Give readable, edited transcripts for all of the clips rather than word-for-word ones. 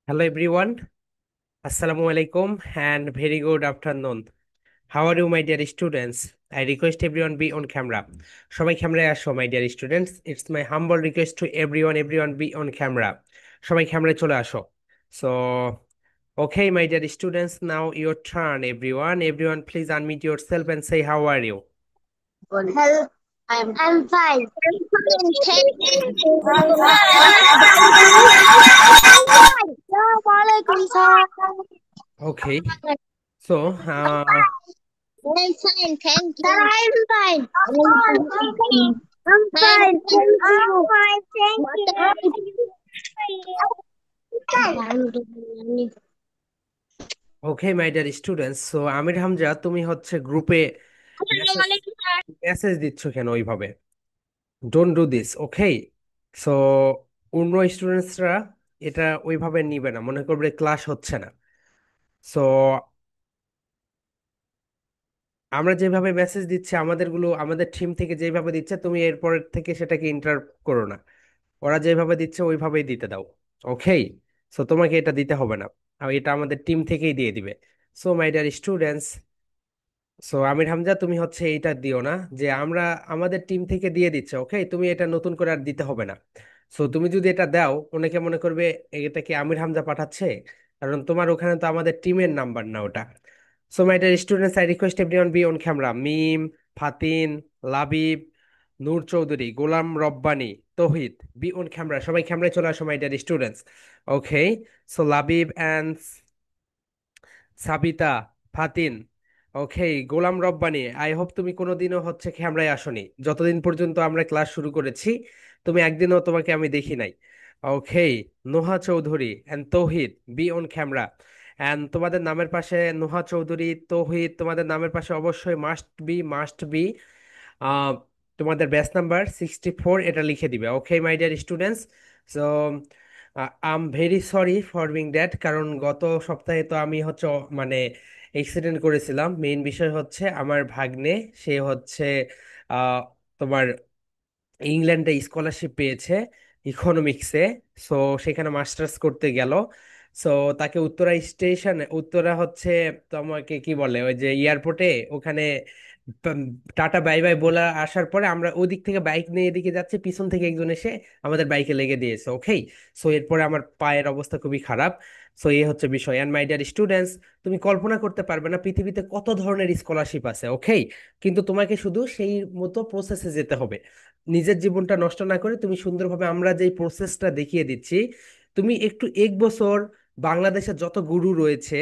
Hello everyone. Assalamu alaikum and very good afternoon. How are you, my dear students? I request everyone be on camera. সবাই ক্যামেরায় আসো, my dear students. It's my humble request to everyone be on camera. সবাই ক্যামেরায় চলে আসো. So, okay, my dear students, now your turn, everyone. Everyone, please unmute yourself and say how are you. Hello, I'm fine. Thank you. Assalamualaikum, sir. Okay. So, I'm fine, thank you. Sir, I'm fine. I'm fine, thank you. I'm fine, thank you. okay, my dear students. So, আমির হামজা, তুমি হচ্ছে গ্রুপে message message দিচ্ছ কেন ওইভাবে? Don't do this, okay? So অন্য স্টুডেন্টসরা এটা ওইভাবে নিবে না, মনে করবে ক্লাস হচ্ছে না। সো আমরা যেভাবে মেসেজ দিচ্ছি আমাদেরগুলো, আমাদের টিম থেকে যেভাবে দিচ্ছে, তুমি এরপর থেকে সেটাকে ইন্টারাপ্ট করো না। ওরা যেভাবে দিচ্ছে ওইভাবেই দিতে দাও, ওকে? সো তোমাকে এটা দিতে হবে না, আর এটা আমাদের টিম থেকেই দিয়ে দিবে। So my dear students, so Amir Hamza, তুমি হচ্ছে এইটা দিও না যে আমরা আমাদের টিম থেকে দিয়ে দিচ্ছে, ওকে? তুমি এটা নতুন করে আর দিতে হবে না। সো তুমি যদি এটা দাও, অনেকে মনে করবে এটা কি আমির হামজা পাঠাচ্ছে, কারণ তোমার ওখানে তো আমাদের টিমের নাম্বার না ওটা। So my dear students, I request everyone be on camera. Mim, Fatin, Labib, Noor Chowdhury, Golam Rabbani, Tauhid, be on camera. সবাই ক্যামেরায় চলে আসো, my dear students. Okay, so Labib and Sabita, Fatin, okay, Golam Rabbani, I hope তুমি কোনোদিনও হচ্ছে ক্যামেরায় আসোনি। যতদিন পর্যন্ত আমরা ক্লাস শুরু করেছি তুমি একদিনও তোমাকে আমি দেখি নাই। Okay, Noha Chowdhury and Tauhid, be on camera. And তোমাদের নামের পাশে নোহা চৌধুরী, তৌহিদ, তোমাদের নামের পাশে অবশ্যই মাস্ট বি আহ, তোমাদের ব্যাচ নাম্বার 64 এটা লিখে দিবে, okay my dear students. So I am very sorry for being that, কারণ গত সপ্তাহে তো আমি হচ্ছে মানে এক্সিডেন্ট করেছিলাম। মেইন বিষয় হচ্ছে আমার ভাগ্নে, সে হচ্ছে আহ, তোমার ইংল্যান্ডে স্কলারশিপ পেয়েছে ইকোনমিক্সে। সো সেখানে মাস্টার্স করতে গেল। সো তাকে উত্তরা স্টেশনে, উত্তরা হচ্ছে তোমাকে কি বলে ওই যে এয়ারপোর্টে, ওখানে পাম, টাটা বাই বাই বলে আসার পরে আমরা ওদিক থেকে বাইক নিয়ে এদিকে যাচ্ছি, পিছন থেকে একজন এসে আমাদের বাইকে লেগে দিয়েছে, ওকে? সো এরপরে আমার পায়ের অবস্থা খুবই খারাপ। সো এই হচ্ছে বিষয়। অ্যান্ড মাই ডিয়ার স্টুডেন্টস, তুমি কল্পনা করতে পারবে না পৃথিবীতে কত ধরনের স্কলারশিপ আছে, ওকে? কিন্তু তোমাকে শুধু সেই মতো প্রসেসে যেতে হবে। নিজের জীবনটা নষ্ট না করে তুমি সুন্দরভাবে আমরা যেই প্রসেসটা দেখিয়ে দিচ্ছি, তুমি একটু এক বছর বাংলাদেশের যত গুরু রয়েছে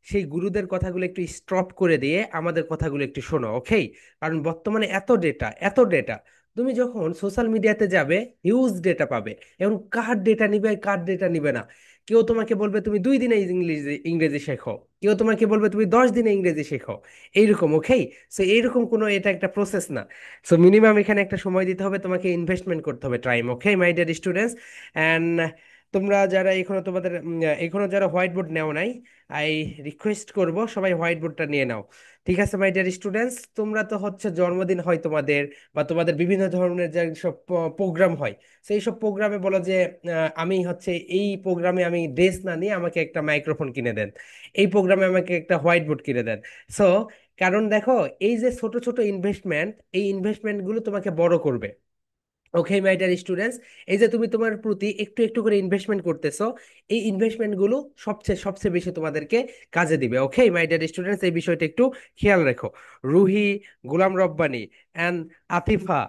সেই গুরুদের কথাগুলো একটু স্টপ করে দিয়ে আমাদের কথাগুলো একটু শোনো, ওকে? কারণ বর্তমানে এত ডেটা তুমি যখন সোশ্যাল মিডিয়াতে যাবে হিউজ ডেটা পাবে, এবং কার ডেটা নিবে কার ডেটা নিবে না। কেউ তোমাকে বলবে তুমি 2 দিনে ইংরেজি ইংরেজি শেখো, কেউ তোমাকে বলবে তুমি 10 দিনে ইংরেজি শেখো, এইরকম, ওকে? সো এইরকম কোনো, এটা একটা প্রসেস না। সো মিনিমাম এখানে একটা সময় দিতে হবে, তোমাকে ইনভেস্টমেন্ট করতে হবে, time, okay my dear students? And তোমরা যারা এখনো তোমাদের এখনো যারা হোয়াইট বোর্ড নেও নাই, আই রিকোয়েস্ট করব সবাই হোয়াইট বোর্ডটা নিয়ে নাও। ঠিক আছে মাই ডিয়ার স্টুডেন্টস, তোমরা তো হচ্ছে জন্মদিন হয় তোমাদের, বা তোমাদের বিভিন্ন ধরনের যে সব প্রোগ্রাম হয়, সেই সব প্রোগ্রামে বলো যে আমি হচ্ছে এই প্রোগ্রামে আমি ড্রেস না নিয়ে আমাকে একটা মাইক্রোফোন কিনে দেন, এই প্রোগ্রামে আমাকে একটা হোয়াইট বোর্ড কিনে দেন। সো কারণ দেখো, এই যে ছোট ছোট ইনভেস্টমেন্ট, এই ইনভেস্টমেন্ট গুলো তোমাকে বড় করবে, ওকে মাই ডিয়ার স্টুডেন্টস? এই যে তুমি তোমার প্রতি একটু একটু করে ইনভেস্টমেন্ট করতেছো, এই ইনভেস্টমেন্ট গুলো সবচেয়ে সবচেয়ে বেশি তোমাদেরকে কাজে দিবে, ওকে মাই ডিয়ার স্টুডেন্টস? এই বিষয়টা একটু খেয়াল রেখো। রুহি, গোলাম রব্বানী অ্যান্ড আতিফা,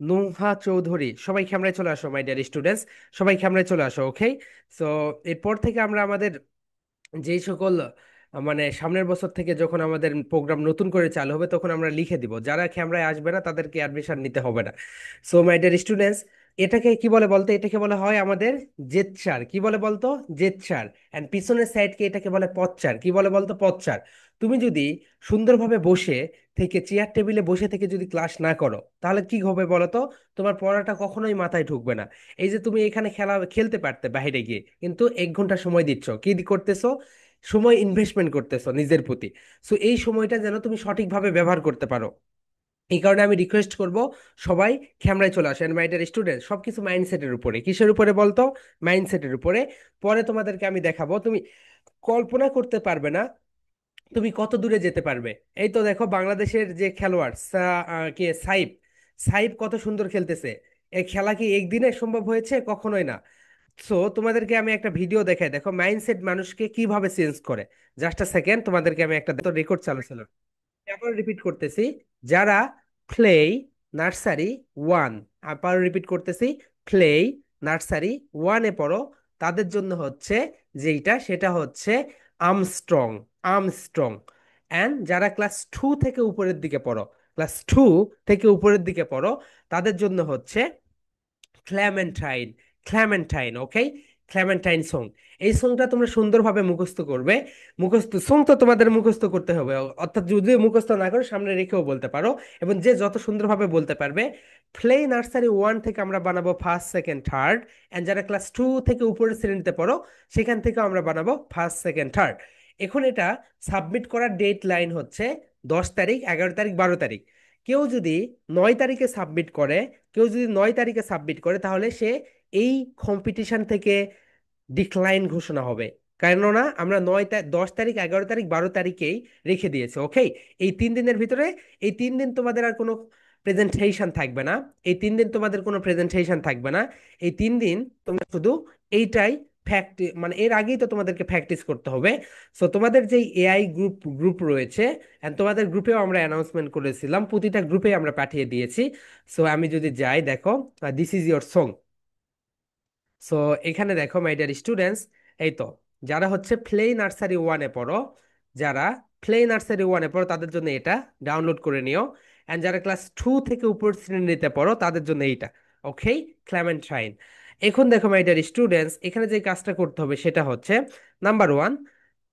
নুহা চৌধুরী, সবাই ক্যামেরায় চলে আসো, মাই ডিয়ার স্টুডেন্টস। সবাই ক্যামেরায় চলে আসো, ওকে? সো এরপর থেকে আমরা আমাদের যেই সকল মানে সামনের বছর থেকে যখন আমাদের প্রোগ্রাম নতুন করে চালু হবে, তখন আমরা লিখে দিব যারা ক্যামেরায় আসবে না তাদেরকে অ্যাডমিশন নিতে হবে না। সো মাই ডিয়ার স্টুডেন্টস, এটাকে কি বলে বলতো? এটাকে বলা হয় আমাদের জেদচার। কি বলে বলতো? জেদচার। এন্ড পিছনের সাইডকে এটাকে বলে পথচার। কি বলে বলতো? পথচার। তুমি যদি সুন্দরভাবে বসে থেকে, চেয়ার টেবিলে বসে থেকে যদি ক্লাস না করো, তাহলে কি হবে বলো তো? তোমার পড়াটা কখনোই মাথায় ঢুকবে না। এই যে তুমি এখানে খেলা খেলতে পারতে বাইরে গিয়ে, কিন্তু 1 ঘন্টা সময় দিচ্ছ, কি করতেছো? সময় ইনভেস্টমেন্ট করতেছো নিজের প্রতি। সো এই সময়টা যেন তুমি সঠিকভাবে ব্যবহার করতে পারো। এই কারণে আমি রিকোয়েস্ট করব, সবাই ক্যামেরায় চলে আসেন। মাই ডিয়ার স্টুডেন্ট, সবকিছু মাইন্ডসেটের উপরে। কিসের উপরে বলতো? মাইন্ডসেটের উপরে। পরে তোমাদেরকে আমি দেখাবো, তুমি কল্পনা করতে পারবে না তুমি কত দূরে যেতে পারবে। এই তো দেখো বাংলাদেশের যে খেলোয়াড় কে সাইব, সাইব কত সুন্দর খেলতেছে। এই খেলা কি একদিনে সম্ভব হয়েছে? কখনোই না। সো তোমাদেরকে আমি একটা ভিডিও দেখাই, দেখো মাইন্ডসেট মানুষকে কিভাবে চেঞ্জ করে। জাস্ট আ সেকেন্ড, তোমাদেরকে আমি একটা রেকর্ড চালু ছিল। আবার রিপিট করতেছি, যারা প্লে নার্সারি ওয়ান, আবার রিপিট করতেছি, প্লে নার্সারি ওয়ানে পড়ো, তাদের জন্য হচ্ছে যেইটা, সেটা হচ্ছে আর্মস্ট্রং, আর্মস্ট্রং। অ্যান্ড যারা ক্লাস টু থেকে উপরের দিকে পড়ো, ক্লাস টু থেকে উপরের দিকে পড়ো, তাদের জন্য হচ্ছে ক্ল্যামেন্টাইন, ক্ল্যামেন্টাইন। ওকে, ক্ল্যামেন্টাইন সং। এই সংটা তোমরা সুন্দরভাবে মুখস্থ করবে। মুখস্থ সং তো তোমাদের মুখস্থ করতে হবে, অর্থাৎ যদি মুখস্থ না করো সামনে রেখেও বলতে পারো। এবং যে যত সুন্দরভাবে বলতে পারবে। প্লে নার্সারি ওয়ান থেকে আমরা বানাবো ফার্স্ট সেকেন্ড থার্ড, অ্যান্ড যারা ক্লাস টু থেকে উপরের শ্রেণীতে পড়ো, সেখান থেকে আমরা বানাবো ফার্স্ট সেকেন্ড থার্ড। এখন এটা সাবমিট করার ডেট লাইন হচ্ছে 10 তারিখ, 11 তারিখ, 12 তারিখ। কেউ যদি 9 তারিখে সাবমিট করে, কেউ যদি 9 তারিখে সাবমিট করে, তাহলে সে এই কম্পিটিশন থেকে ডিক্লাইন ঘোষণা হবে। কেননা আমরা 10 তারিখ, 11 তারিখ, 12 তারিখেই রেখে দিয়েছি। ওকে, এই 3 দিনের ভিতরে, এই 3 দিন তোমাদের আর কোনো প্রেজেন্টেশন থাকবে না। এই 3 দিন তোমাদের কোনো প্রেজেন্টেশন থাকবে না। এই 3 দিন তোমরা শুধু এইটাই মানে এর আগেই তো তোমাদেরকে প্র্যাকটিস করতে হবে। সো তোমাদের যেই এআই গ্রুপ গ্রুপ রয়েছে, and তোমাদের গ্রুপেও আমরা অ্যানাউন্সমেন্ট করেছিলাম, প্রতিটা গ্রুপে আমরা পাঠিয়ে দিয়েছি। সো আমি যদি যাই, দেখো this is your song. So এখানে দেখো মাই ডিয়ার স্টুডেন্টস, এই তো যারা হচ্ছে প্লে নার্সারি ওয়ানে পড়ো, যারা প্লে নার্সারি ওয়ানে পড়ো তাদের জন্য এটা ডাউনলোড করে নিও। অ্যান্ড যারা ক্লাস টু থেকে উপর শ্রেণীতে পড়ো তাদের জন্য এইটা। ওকে, ক্ল্যামেন্টাইন। এখন দেখো মাই ডিয়ার স্টুডেন্টস, এখানে যে কাজটা করতে হবে সেটা হচ্ছে, নাম্বার ওয়ান,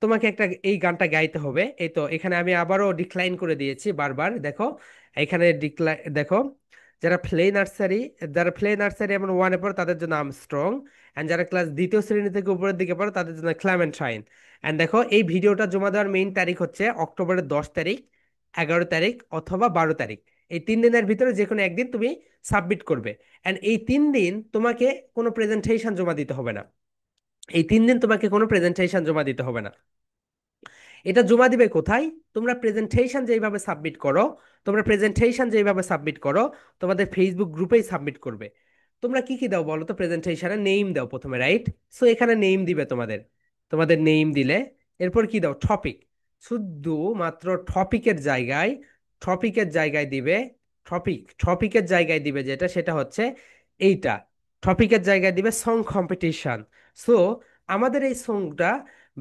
তোমাকে একটা এই গানটা গাইতে হবে। এই তো এখানে আমি আবারও ডিক্লাইন করে দিয়েছি বারবার, দেখো এখানে ডিক্লাইন দেখো। যারা প্লে নার্সারি, যারা প্লে নার্সারি এমন ওয়ানে পড়ে তাদের জন্য আর্মস্ট্রং, অ্যান্ড যারা ক্লাস দ্বিতীয় শ্রেণী থেকে উপরের দিকে পড়ে তাদের জন্য ক্ল্যামেন্টাইন। অ্যান্ড দেখো এই ভিডিওটা জমা দেওয়ার মেইন তারিখ হচ্ছে অক্টোবরের 10 তারিখ, 11 তারিখ অথবা 12 তারিখ। এই 3 দিনের ভিতরে যে কোনো একদিন তুমি সাবমিট করবে। অ্যান্ড এই 3 দিন তোমাকে কোনো প্রেজেন্টেশন জমা দিতে হবে না। এই 3 দিন তোমাকে কোনো প্রেজেন্টেশন জমা দিতে হবে না। এটা জমা দিবে কোথায়? তোমরা প্রেজেন্টেশন যেইভাবে সাবমিট করো, তোমরা প্রেজেন্টেশন যেইভাবে সাবমিট করো, তোমাদের ফেসবুক গ্রুপেই সাবমিট করবে। তোমরা কি কি দাও বলো তো? প্রেজেন্টেশনে নেম দাও প্রথমে, রাইট? সো এখানে নেম দিবে তোমাদের, তোমাদের নেম দিলে এরপর কি দাও? টপিক। শুধু মাত্র টপিকের জায়গায়, টপিকের জায়গায় দিবে, টপিকের জায়গায় দিবে যেটা, সেটা হচ্ছে এইটা। টপিকের জায়গায় দিবে সং কম্পিটিশন। সো আমাদের এই সংটা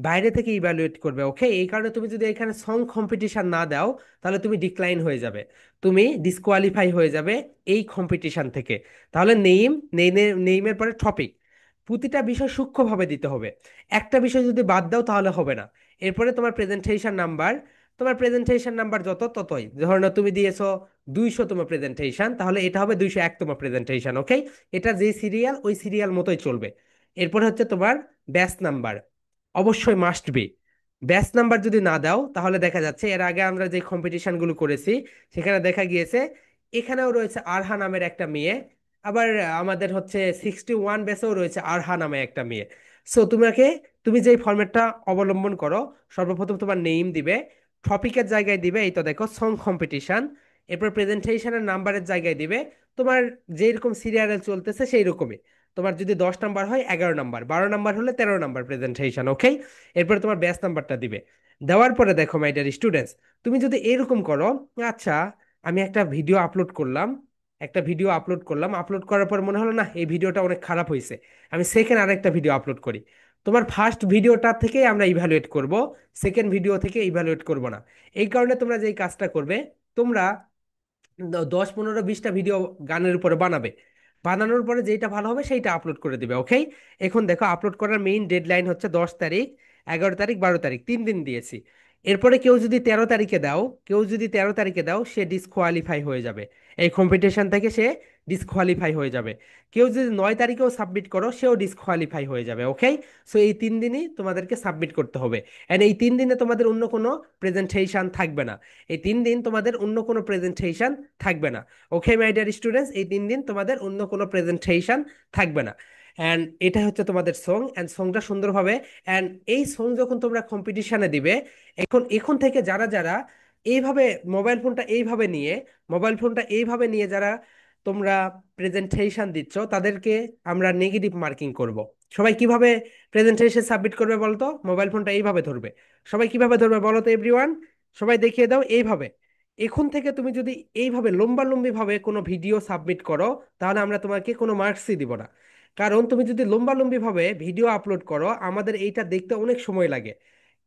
বাইরে থেকে ইভ্যালুয়েট করবে। ওকে, এই কারণে তুমি যদি এখানে সং কম্পিটিশন না দাও, তাহলে তুমি ডিক্লাইন হয়ে যাবে, তুমি ডিসকোয়ালিফাই হয়ে যাবে এই কম্পিটিশন থেকে। তাহলে নেইম, নেইমের পরে টপিক, প্রতিটা বিষয় সূক্ষ্মভাবে দিতে হবে। একটা বিষয় যদি বাদ দাও তাহলে হবে না। এরপরে তোমার প্রেজেন্টেশন নাম্বার, তোমার প্রেজেন্টেশন নাম্বার যত ততই, ধরো না তুমি দিয়েছো 200 তোমার প্রেজেন্টেশন, তাহলে এটা হবে 201 তোমার প্রেজেন্টেশন। ওকে, এটা যে সিরিয়াল ওই সিরিয়াল মতোই চলবে। এরপরে হচ্ছে তোমার ব্যাচ নাম্বার, অবশ্যই মাস্ট বি। ব্যাচ নাম্বার যদি না দাও, তাহলে দেখা যাচ্ছে এর আগে আমরা যে কম্পিটিশনগুলো করেছি সেখানে দেখা গিয়েছে এখানেও রয়েছে আরহা নামের একটা মেয়ে, আবার আমাদের হচ্ছে 61 ব্যাচেও রয়েছে আরহা নামে একটা মেয়ে। সো তোমাকে, তুমি যেই ফরম্যাটটা অবলম্বন করো, সর্বপ্রথম তোমার নেম দিবে, টপিকের জায়গায় দিবে এই তো দেখো সং কম্পিটিশন, এরপর প্রেজেন্টেশনের নাম্বারের জায়গায় দিবে তোমার যেরকম সিরিয়ালে চলতেছে সেই রকমই। তোমার যদি 10 নাম্বার হয় 11 নাম্বার, 12 নাম্বার হলে 13 নাম্বার প্রেজেন্টেশন। ওকে, এরপরে তোমার ব্যাচ নাম্বারটা দিবে। দেওয়ার পরে দেখো মাই ডিয়ার স্টুডেন্টস, তুমি যদি এরকম করো, আচ্ছা আমি একটা ভিডিও আপলোড করলাম, একটা ভিডিও আপলোড করলাম, আপলোড করার পর মনে হলো না এই ভিডিওটা অনেক খারাপ হয়েছে, আমি সেকেন্ড আরেকটা ভিডিও আপলোড করি। তোমার ফার্স্ট ভিডিওটা থেকেই আমরা ইভ্যালুয়েট করব, সেকেন্ড ভিডিও থেকে ইভ্যালুয়েট করব না। এই কারণে তোমরা যেই কাজটা করবে, তোমরা 10, 15, 20টা ভিডিও গানের উপরে বানাবে। বানানোর পরে যেটা ভালো হবে সেইটা আপলোড করে দিবে। ওকে, এখন দেখো আপলোড করার মেইন ডেডলাইন হচ্ছে 10 তারিখ, 11 তারিখ, 12 তারিখ, 3 দিন দিয়েছি। এরপরে কেউ যদি 13 তারিখে দাও, কেউ যদি 13 তারিখে দাও, সে ডিসকোয়ালিফাই হয়ে যাবে এই কম্পিটিশন থেকে, সে ডিসকোয়ালিফাই হয়ে যাবে। কেউ যদি 9 তারিখেও সাবমিট করো সেও ডিসকোয়ালিফাই হয়ে যাবে। ওকে, সো এই 3 দিনই তোমাদেরকে সাবমিট করতে হবে। অ্যান্ড এই 3 দিনে তোমাদের অন্য কোনো প্রেজেন্টেশন থাকবে না। এই 3 দিন তোমাদের অন্য কোনো প্রেজেন্টেশন থাকবে না। ওকে মাই ডিয়ার স্টুডেন্টস, এই 3 দিন তোমাদের অন্য কোনো প্রেজেন্টেশন থাকবে না। অ্যান্ড এটা হচ্ছে তোমাদের সং, অ্যান্ড সংটা সুন্দরভাবে, অ্যান্ড এই সং যখন তোমরা কম্পিটিশনে দিবে, এখন এখন থেকে যারা যারা এইভাবে মোবাইল ফোনটা এইভাবে নিয়ে যারা তোমরা প্রেজেন্টেশন দিচ্ছ, তাদেরকে আমরা নেগেটিভ মার্কিং করব। সবাই কিভাবে প্রেজেন্টেশন সাবমিট করবে বলো তো? মোবাইল ফোনটা এইভাবে ধরবে। সবাই কিভাবে ধরবে বলো তো এভরিওয়ান? সবাই দেখিয়ে দাও এইভাবে। এখন থেকে তুমি যদি এইভাবে লম্বালম্বি ভাবে কোনো ভিডিও সাবমিট করো, তাহলে আমরা তোমাকে কোনো মার্কসই দিব না। কারণ তুমি যদি লম্বালম্বি ভাবে ভিডিও আপলোড করো, আমাদের এইটা দেখতে অনেক সময় লাগে।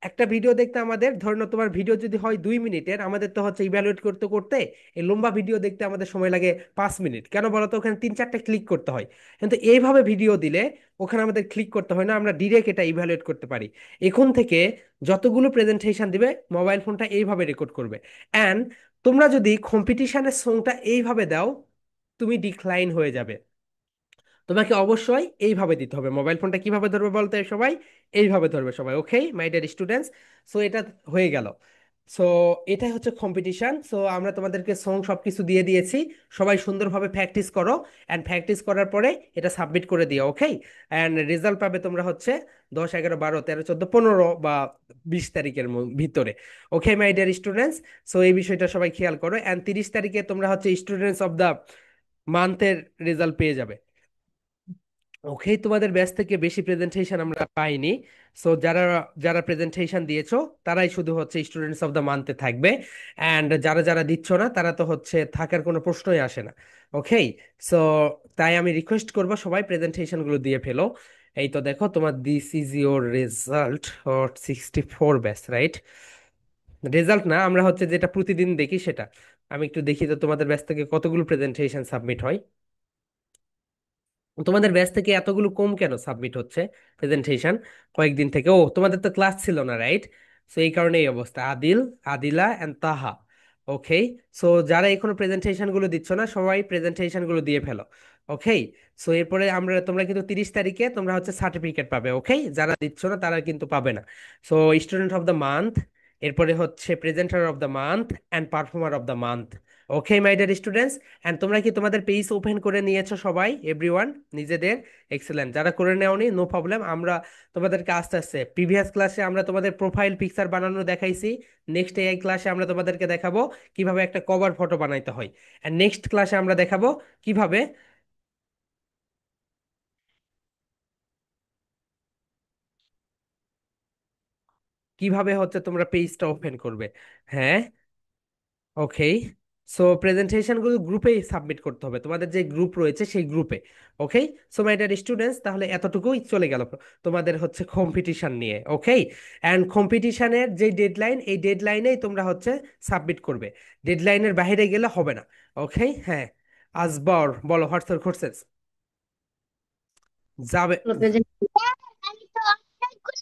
একটা ভিডিও দেখতে আমাদের, ধরে নাও তোমার ভিডিও যদি হয় 2 মিনিটের, আমাদের তো হচ্ছে ইভ্যালুয়েট করতে করতে এই লম্বা ভিডিও দেখতে আমাদের সময় লাগে 5 মিনিট। কেন বলো তো? ওখানে 3-4টা ক্লিক করতে হয়। কিন্তু এইভাবে ভিডিও দিলে ওখানে আমাদের ক্লিক করতে হয় না, আমরা ডিরেক্ট এটা ইভ্যালুয়েট করতে পারি। এখন থেকে যতগুলো প্রেজেন্টেশন দিবে, মোবাইল ফোনটা এইভাবে রেকর্ড করবে। অ্যান্ড তোমরা যদি কম্পিটিশনের সংটা এইভাবে দাও, তুমি ডিক্লাইন হয়ে যাবে। তোমাকে অবশ্যই এইভাবে দিতে হবে। মোবাইল ফোনটা কিভাবে ধরবে বলতে সবাই? এইভাবে ধরবে সবাই। ওকে মাই ডিয়ার স্টুডেন্টস, সো এটা হয়ে গেল। সো এটাই হচ্ছে কম্পিটিশন। সো আমরা তোমাদেরকে সং সবকিছু দিয়ে দিয়েছি। সবাই সুন্দরভাবে প্র্যাকটিস করো, অ্যান্ড প্র্যাকটিস করার পরে এটা সাবমিট করে দিও। ওকে, অ্যান্ড রেজাল্ট পাবে তোমরা হচ্ছে 10, 11, 12, 13, 14, 15 বা 20 তারিখের ভিতরে। ওকে মাই ডিয়ার স্টুডেন্টস, সো এই বিষয়টা সবাই খেয়াল করো। অ্যান্ড 30 তারিখে তোমরা হচ্ছে স্টুডেন্টস অফ দ্য মান্থের রেজাল্ট পেয়ে যাবে। ওকে, তোমাদের ব্যাচ থেকে বেশি প্রেজেন্টেশন আমরা পাইনি। সো যারা যারা প্রেজেন্টেশন দিয়েছো, তারাই শুধু হচ্ছে স্টুডেন্টস অফ দ্য মান্থে থাকবে। অ্যান্ড যারা যারা দিচ্ছ না, তারা তো হচ্ছে থাকার কোনো প্রশ্নই আসে না। ওকে, সো তাই আমি রিকোয়েস্ট করবো সবাই প্রেজেন্টেশন গুলো দিয়ে ফেলো। এই তো দেখো তোমার this is your result for 64 batch, right? Result না, আমরা হচ্ছে যেটা প্রতিদিন দেখি সেটা। আমি একটু দেখি তো তোমাদের ব্যাচ থেকে কতগুলো প্রেজেন্টেশন সাবমিট হয়। তোমাদের ব্যাচ থেকে এতগুলো কম কেন সাবমিট হচ্ছে প্রেজেন্টেশন কয়েকদিন থেকে? ও, তোমাদের তো ক্লাস ছিল না, রাইট? সো এই কারণে এই অবস্থা। আদিল, আদিলা এন্ড তাহা। ওকে, সো যারা এখনো প্রেজেন্টেশন গুলো দিচ্ছ না, সবাই প্রেজেন্টেশন গুলো দিয়ে ফেলো। ওকে, সো এরপরে তোমরা কিন্তু 30 তারিখে তোমরা হচ্ছে সার্টিফিকেট পাবে। ওকে, যারা দিচ্ছ না তারা কিন্তু পাবে না। So student of the month, এরপরে হচ্ছে presenter of the month and performer of the month. Okay my dear students, and তোমরা কি তোমাদের পেজ ওপেন করে নিয়েছো সবাই, এভরিওয়ান, নিজেদের? এক্সেলেন্ট। যারা করে নেওনি, নো প্রবলেম, আমরা তোমাদেরকে আস্তে আস্তে, প্রিভিয়াস ক্লাসে আমরা তোমাদের প্রোফাইল পিকচার বানানো দেখাইছি। নেক্সট এই ক্লাসে আমরা তোমাদেরকে দেখাবো কিভাবে একটা কভার ফটো বানাইতে হয়। অ্যান্ড নেক্সট ক্লাসে আমরা দেখাবো কিভাবে কিভাবে হচ্ছে তোমরা পেজটা ওপেন করবে। হ্যাঁ, ওকে, সো প্রেজেন্টেশনগুলো গ্রুপেই সাবমিট করতে হবে, তোমাদের যে গ্রুপ রয়েছে সেই গ্রুপে। ওকে, সো মাই ডিয়ার স্টুডেন্টস, তাহলে এতটুকুই চলে গেল তোমাদের হচ্ছে কম্পিটিশন নিয়ে। ওকে, অ্যান্ড কম্পিটিশনের যে ডেডলাইন, এই ডেডলাইনেই তোমরা হচ্ছে সাবমিট করবে। ডেডলাইনের বাইরে গেলে হবে না। ওকে, হ্যাঁ, আসবর বলো, হোয়াটস কোর্সেস যাবে? আমি তো অনেকগুলো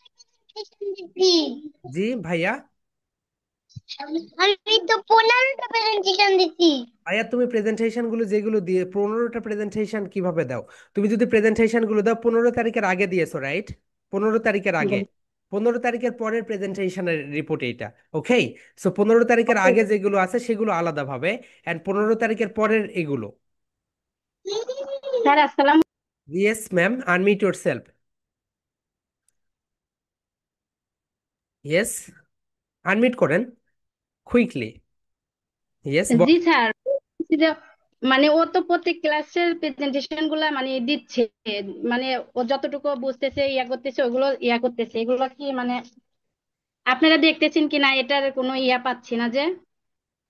প্রেজেন্টেশন দিচ্ছি। জি ভাইয়া। আমি তো 15টা প্রেজেন্টেশন দিচ্ছি। ভাইয়া, তুমি প্রেজেন্টেশন গুলো যেগুলো দিয়ে 15টা প্রেজেন্টেশন কিভাবে দাও? তুমি যদি প্রেজেন্টেশন গুলো দাও 15 তারিখের আগে দিয়েছো, রাইট? 15 তারিখের আগে, 15 তারিখের পরের প্রেজেন্টেশনের রিপোর্ট এইটা। ওকে, সো 15 তারিখের আগে যেগুলো আছে সেগুলো আলাদাভাবে, অ্যান্ড 15 তারিখের পরের এগুলো। স্যার আসসালাম। Yes ma'am, unmute your self. Yes, unmute করেন কুইকলি। ইয়েস। জি স্যার, বলছি যে মানে ও তো প্রত্যেক ক্লাসের প্রেজেন্টেশন গুলা মানে দিচ্ছে, মানে ও যতটুকু বুঝতেছে ইয়া করতেছে ওগুলো ইয়া করতেছে, এগুলো কি মানে আপনারা দেখতেছেন কিনা এটার কোনো ইয়া পাচ্ছি না যে।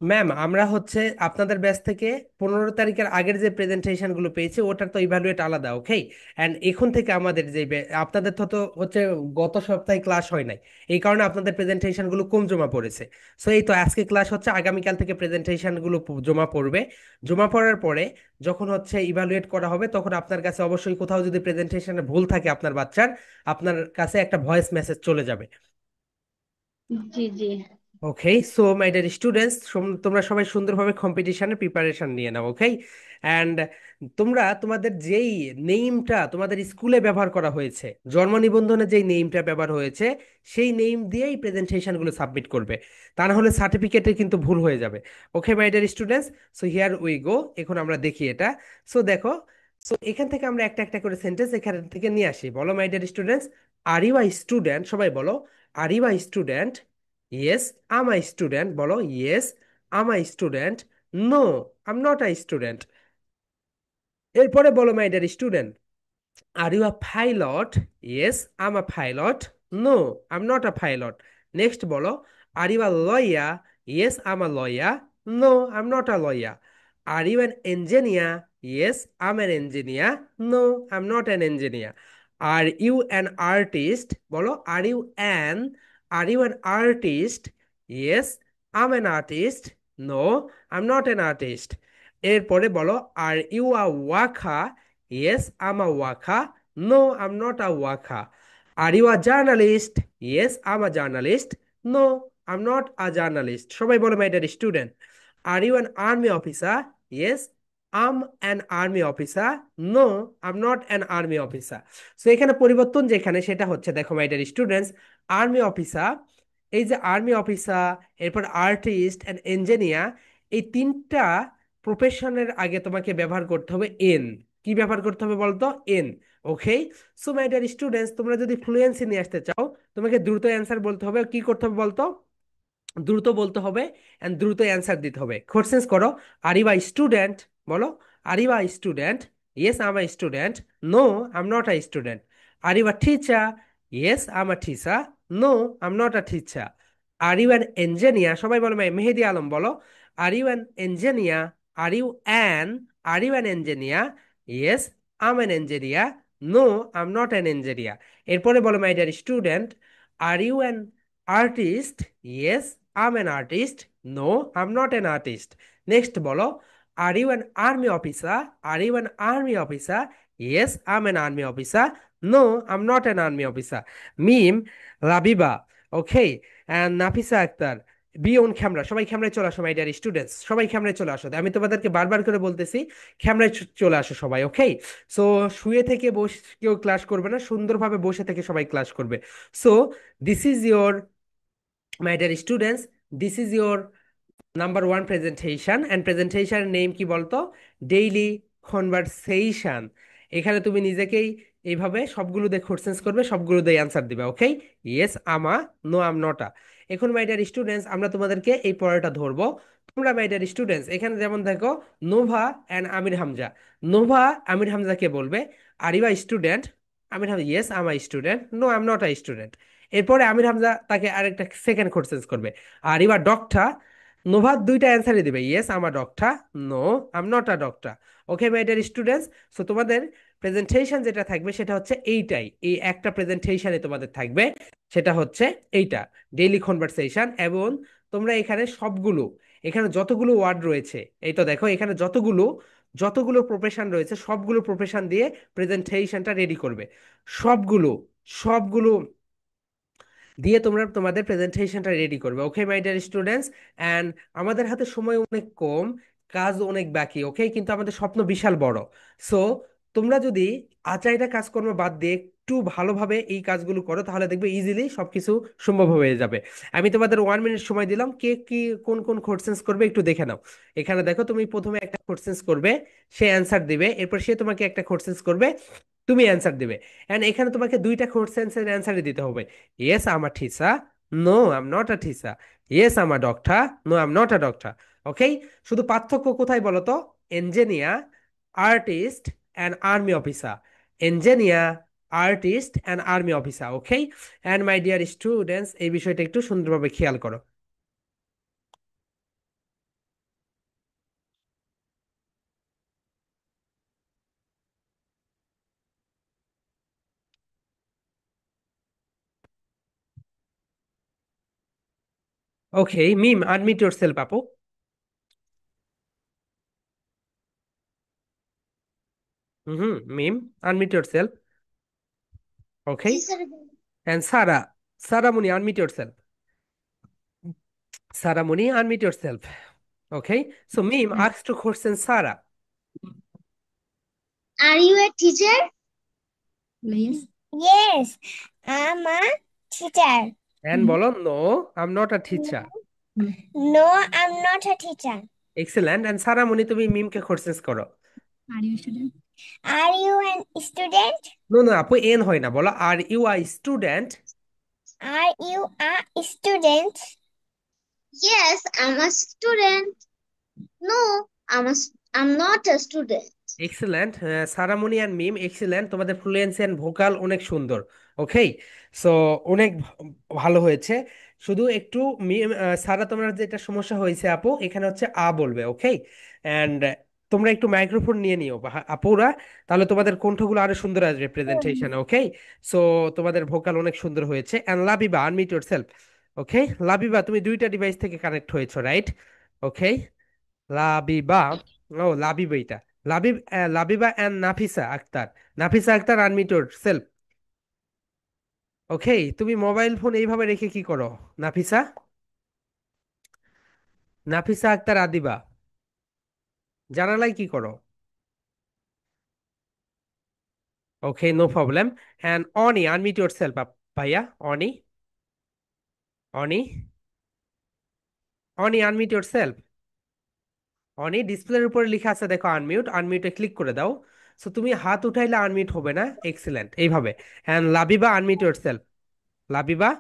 ম্যাম, আমরা হচ্ছে আপনাদের ব্যাচ থেকে 15 তারিখের আগের যে প্রেজেন্টেশন গুলো পেয়েছি, ওটার তো ইভ্যালুয়েট আলাদা। ওকে, অ্যান্ড এখন থেকে আমাদের যে আপনাদের তো হচ্ছে গত সপ্তাহে ক্লাস হয় নাই, এই কারণে আপনাদের প্রেজেন্টেশন গুলো কম জমা পড়েছে। সো এই তো আজকে ক্লাস হচ্ছে, আগামীকাল থেকে প্রেজেন্টেশন গুলো জমা পড়বে। জমা পড়ার পরে যখন হচ্ছে ইভ্যালুয়েট করা হবে, তখন আপনার কাছে অবশ্যই কোথাও যদি প্রেজেন্টেশনে ভুল থাকে আপনার বাচ্চার, আপনার কাছে একটা ভয়েস মেসেজ চলে যাবে। জি জি। ওকে, সো মাই ডিয়ার স্টুডেন্টস, তোমরা সবাই সুন্দরভাবে কম্পিটিশনের প্রিপারেশন নিয়ে নাও, ওকে? অ্যান্ড তোমরা তোমাদের যেই নেইমটা তোমাদের স্কুলে ব্যবহার করা হয়েছে, জন্ম নিবন্ধনে যেই নেইমটা ব্যবহার হয়েছে, সেই নেইম দিয়েই প্রেজেন্টেশনগুলো সাবমিট করবে। তা না হলে সার্টিফিকেটে কিন্তু ভুল হয়ে যাবে। Okay my dear students, so here we go. এখন আমরা দেখি এটা। সো দেখো, সো এখান থেকে আমরা একটা একটা করে সেন্টেন্স এখান থেকে নিয়ে আসি। বলো my dear students, are you a student? সবাই বলো, are you a student? Yes, I'm I student. বলো, yes, I'm I student. No, I'm not I student. এরপরে বলো my dear student, are you a pilot? Yes, I'm a pilot. No, I'm not a pilot. Next বলো, are you a lawyer? Yes, I'm a lawyer. No, I'm not a lawyer. Are you an engineer? Yes, I'm an engineer. No, I'm not an engineer. Are you an artist? বলো, are you an artist? Yes, I'm an artist. No, I'm not an artist. এরপরে বলো, are you a walker? Yes, I'm a walker. No, I'm not a walker. Are you a journalist? Yes, I'm a journalist. No, I'm not a journalist. সবাই বলো my dear student, are you an army officer? Yes, I'm an army officer. No, I'm not an army officer. So এখানে পরিবর্তন যেখানে সেটা হচ্ছে, দেখো my dear students, army officer, এই যে আর্মি অফিসার, এরপর আর্টিস্ট অ্যান্ড ইঞ্জিনিয়ার, এই তিনটা প্রফেশনের আগে তোমাকে ব্যবহার করতে হবে এন। কি ব্যবহার করতে হবে বলতো? N. Okay, so my dear students, তোমরা যদি ফ্লুয়েন্সি নিয়ে আসতে চাও, তোমাকে দ্রুত অ্যান্সার বলতে হবে। কি করতে হবে বলতো? দ্রুত বলতে হবে এন্ড দ্রুত অ্যান্সার দিতে হবে। কোশ্চেন্স করো, আর ইউ আ স্টুডেন্ট? বলো, are you a student? Yes, I'm a student. No, I'm not a student. Are you a teacher? Yes, I'm a teacher. No, I'm not a teacher. Are you an engineer? সবাই বলো, মেহেদি আলম বলো, are you an engineer? Are you an are you an engineer? Yes, I'm an engineer. No, I'm not an engineer. এরপরে বলো my dear student, are you an artist? Yes, I'm an artist. No, I'm not an artist. Next বলো, are you an army officer? Are you an army officer? Yes, I'm an army officer. No, I'm not an army officer. Mim, Rabiba, okay, and Nafisa Akter, বিয়ন খেমরা। সবাই খেমরায় চলে আসো my dear students, সবাই খেমরায় চলে আসো। আমি তোমাদেরকে বারবার করে বলতেছি, খেমরায় চলে আসো সবাই, ওকে? সো শুয়ে থেকে বসে কেউ ক্লাস করবে না, সুন্দরভাবে বসে থেকে সবাই ক্লাস করবে। So this is your, my dear students, this is your number one presentation. And presentation name কি বলতো? Daily conversation. এখানে তুমি নিজেকেই এইভাবে সবগুলো দিয়ে কোশ্চেন্স করবে, সবগুলো দিয়ে অ্যান্সার দিবে, ওকে? ইয়েস, আমা। নো, আম নটা। এখন মাই ডিয়ার স্টুডেন্টস, আমরা তোমাদেরকে এই পড়াটা ধরবো। তোমরা মাই ডিয়ার স্টুডেন্টস এখানে যেমন দেখো, নোভা অ্যান্ড আমির হামজা। নোভা আমির হামজাকে বলবে, are you a student? Amir Hamza, yes, I'm a student. No, I'm not a student. এরপরে আমির হামজা তাকে আরেকটা সেকেন্ড কোশ্চেন্স করবে, are you are doctor? Nova দুইটা অ্যান্সারই দিবে, yes, I'm a doctor. No, I'm not a doctor. Okay my dear students, so তোমাদের presentation যেটা থাকবে সেটা হচ্ছে এইটাই, এই একটা প্রেজেন্টেশনে তোমাদের থাকবে, সেটা হচ্ছে এইটা, ডেইলি কনভারসেশন। এবং তোমরা এখানে সবগুলো, এখানে যতগুলো ওয়ার্ড রয়েছে, এই তো দেখো এখানে যতগুলো যতগুলো প্রফেশন রয়েছে, সবগুলো প্রফেশন দিয়ে প্রেজেন্টেশনটা রেডি করবে। সবগুলো সবগুলো দিয়ে তোমরা তোমাদের প্রেজেন্টেশনটা রেডি করবে, ওকে মাই ডিয়ার স্টুডেন্টস? অ্যান্ড আমাদের হাতে সময় অনেক কম, কাজ অনেক বাকি, ওকে? কিন্তু আমাদের স্বপ্ন বিশাল বড়। সো তোমরা যদি আচাইটা কাজকর্ম বাদ দিয়ে একটু ভালোভাবে এই কাজগুলো করো, তাহলে দেখবে ইজিলি সবকিছু সম্ভব হয়ে যাবে। আমি তোমাদের 1 মিনিট সময় দিলাম, কে কি কোন কোন কোশ্চেন্স করবে একটু দেখে নাও। এখানে দেখো, তুমি প্রথমে একটা কোশ্চেন্স করবে, সে অ্যান্সার দিবে, এরপর সে তোমাকে একটা কোশ্চেন্স করবে, তুমি অ্যান্সার দিবে। এন্ড এখানে তোমাকে দুইটা কোশ্চেন্সের অ্যান্সারই দিতে হবে। Yes, I'm a teacher. No, I'm not a teacher. Yes, I'm a doctor. No, I'm not a doctor. Okay, শুধু পার্থক্য কোথায় বলো তো? Engineer, artist and army officer. Engineer, artist and army officer, okay? And my dear students, এই বিষয়টা একটু সুন্দরভাবে খেয়াল করো। Okay, Mim, unmute yourself আপু। Hmm, Mim, unmute yourself. Okay, and Sara, Sara Muni, unmute yourself. Sarah Muni, unmute yourself. Okay. So Mim asks to question Sarah. Are you a teacher? Yes. Yes, I'm a teacher. And bolo, no, I'm not a teacher. No, I'm not a teacher. Excellent. And Sarah Muni, তুমি মিমকে questions করো। Are you a student? Are you an student? No no আপু an হয় না, বলো are you a student? Are you a student? Yes, I'm a student. No, I'm not a student. Excellent. Saramoni and Mim excellent, তোমাদের fluency and vocal অনেক সুন্দর। ওকে, so অনেক ভালো হয়েছে। শুধু একটু মিম সারা তোমার যেটা সমস্যা হয়েছে আপু, এখানে হচ্ছে আ বলবে। ওকে, অ্যান্ড তোমরা একটু মাইক্রোফোন নিয়ে নিও আপুরা, তাহলে তোমাদের কণ্ঠগুলো আরো সুন্দর আসবে প্রেজেন্টেশন। ওকে, সো তোমাদের ভোকাল অনেক সুন্দর হয়েছে। And Labiba unmute yourself. Okay, Labiba তুমি দুইটা ডিভাইস থেকে কানেক্ট হয়েছো, রাইট? ওকে, লাবিবা, ও লাবিব এটা, Labiba and Nafisa Akter. Nafisa Akter unmute self. Okay, তুমি মোবাইল ফোন এইভাবে রেখে কি করো নাফিসা? নাফিসা আক্তার আদিবা, জানালায় কি করো? Okay, no problem. And Oni unmute yourself ভাইয়া। Oni, Oni, Oni unmute yourself. Oni ডিসপ্লের উপরে লেখা আছে দেখো আনমিউট, আনমিউটে ক্লিক করে দাও। সো তুমি হাত উঠাইলে আনমিউট হবে না। এক্সিলেন্ট, এইভাবে। And Labiba unmute your self. Labiba.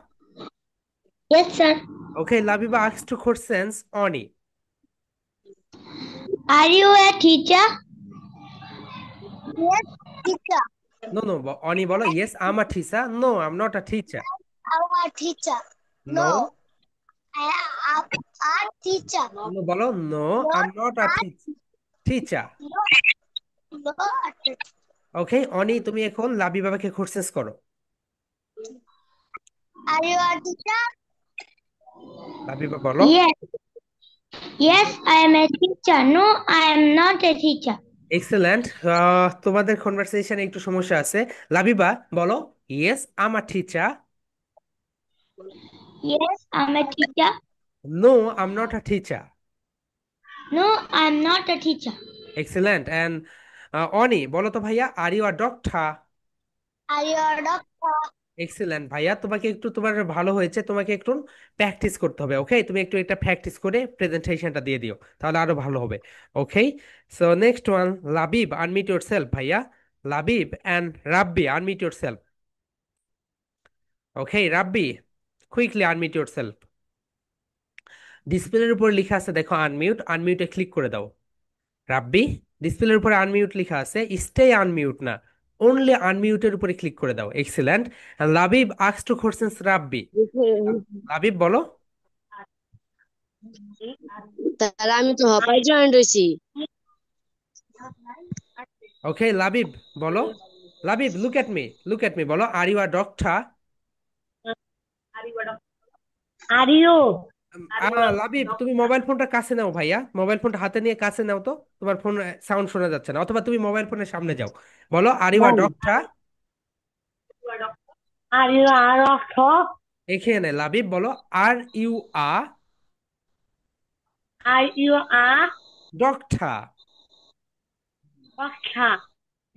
Yes, sir. Okay, Labiba asks two questions. Oni. Are you a teacher? Yes, teacher. No, no, Oni bolo. Yes, I'm a teacher. No, I'm not a teacher. I'm a teacher. No, No, I am a teacher. no bolo. No, Not I'm not a teacher. not a teacher. Okay, Oni তুমি এখন লাবিবাবাকে questions করো। Are you a teacher? Labiba বলো। Yes. Yes, I am a teacher. No, I am not a teacher. Excellent. তোমাদের কনভারসেশনে একটু সমস্যা আছে। লাবিবা বলো, yes I'm a teacher. Yes, I'm a teacher. No, I'm not a teacher. No, I'm not a teacher. Excellent. And Oni বলো তো ভাইয়া, are you a doctor? Are you a doctor? Excellent ভাইয়া, তোমাকে একটু, তোমার ভালো হয়েছে, তোমাকে একটু প্র্যাকটিস করতে হবে। ওকে, তুমি একটু এটা প্র্যাকটিস করে প্রেজেন্টেশনটা দিয়ে দিও, তাহলে আরো ভালো হবে। Okay, so next one, Labib unmute yourself ভাইয়া। Labib and Rabbi unmute yourself. Okay, Rabbi quickly unmute yourself. ডিসপ্লের উপর লেখা আছে দেখো আনমিউট, আনমিউটে ক্লিক করে দাও। রাব্বি, ডিসপ্লের উপরে আনমিউট লেখা আছে, স্টে আনমিউট না, অনলি আনমিউটের উপরে ক্লিক করে দাও। Excellent. Labib ask to questions Rabbi. Labib বলো। তাহলে আমি তো হপাই জয়েন্ট হয়েছি। ওকে, লাবিব বলো। Labib look at me, look at me, বলো are you a doctor? Are you Labib তুমি মোবাইল ফোনটা কাছে নাও ভাইয়া, মোবাইল ফোনটা হাতে নিয়ে কাছে নাও তো, তোমার ফোন সাউন্ড শোনা যাচ্ছে না, অথবা তুমি মোবাইল ফোনের সামনে যাও। বলো are you a doctor? Are you are অর্থ এখানে লাবিব বলো are you a are you are doctor? কথা